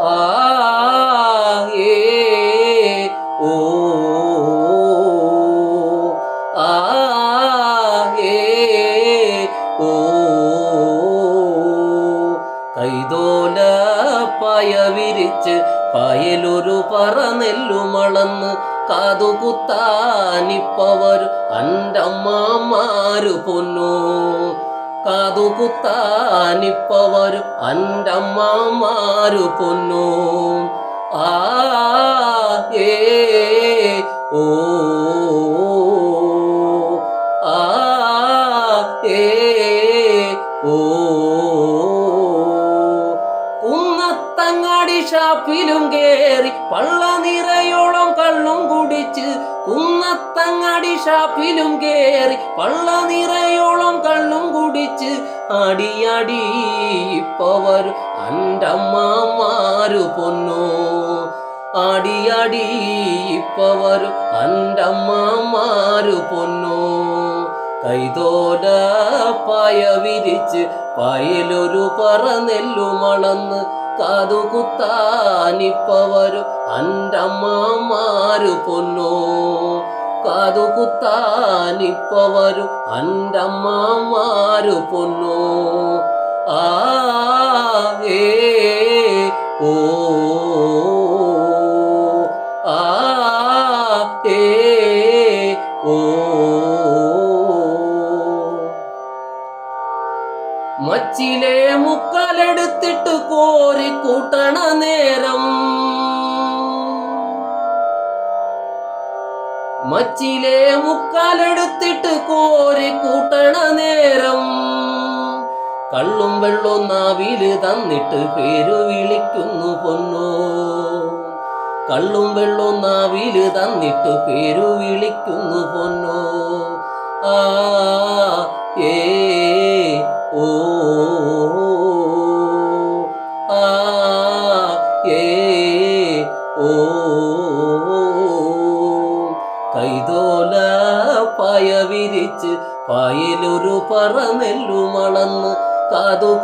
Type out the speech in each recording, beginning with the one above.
ആ ഏ ഓ ആ ഏ ഓ കൈതോല പായ വിരിച്ച് പായലൊരു പറനെല്ലുമളന്ന് കാതുകുത്താനിപ്പവർ അൻ്റമ്മമാരു പൊന്നു കാതുകുത്താനിപ്പവർ അൻ്റമ്മമാരു പൊന്നു ആ ഏ ഓ ആ ഏ ഓ കുന്നത്തങ്ങാടി ഷാപ്പിലും കേറി പള്ള നിറയോളം കള്ളും കുടിച്ച് കുന്നത്തങ്ങാടി ഷാപ്പിലും കേറി പള്ള നിറയോളം കള്ളും കുടിച്ച് അടിയടി ഇപ്പവർ അൻ്റമ്മമാരു പൊന്നു അടിയടി ഇപ്പവർ അൻ്റമ്മമാരു പൊന്നു കൈതോല പായ വിരിച്ച് പായലൊരു പറനെല്ലുമളന്ന് കാതുകുത്താനിപ്പവർ അൻ്റമ്മമാരു പൊന്നു കാതുകുത്താനിപ്പവർ അൻ്റമ്മമാരു പൊന്നു ആ ഏ ഓ ആ ഏ ഓ മച്ചിലെ മുക്കാലെടുത്തിട്ട് കോരി കൂട്ടണ നേരം മച്ചിലെ മുക്കാലെടുത്തിട്ട് കോരി കൂട്ടണ നേരം കള്ളും വെള്ളം നാവില് തന്നിട്ട് പേരു വിളിക്കുന്നു പൊന്നു കള്ളും വെള്ളം നാവില് തന്നിട്ട് പേരു വിളിക്കുന്നു പൊന്നു ആ ഏ ഓ ആ ഏ ഓ കൈതോല പായ വിരിച്ച് പായലൊരു പറനെല്ലുമളന്ന് കാതുകുത്താനിപ്പവർ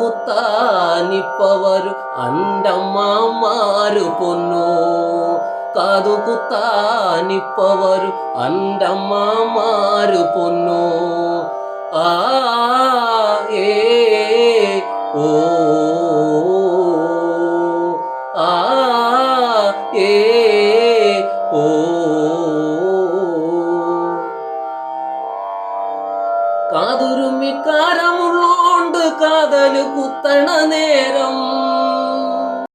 അൻ്റമ്മമാരു പൊന്നു കാതുകുത്താനിപ്പവർ അൻ്റമ്മമാരു പൊന്നു ആ ഏ ഓ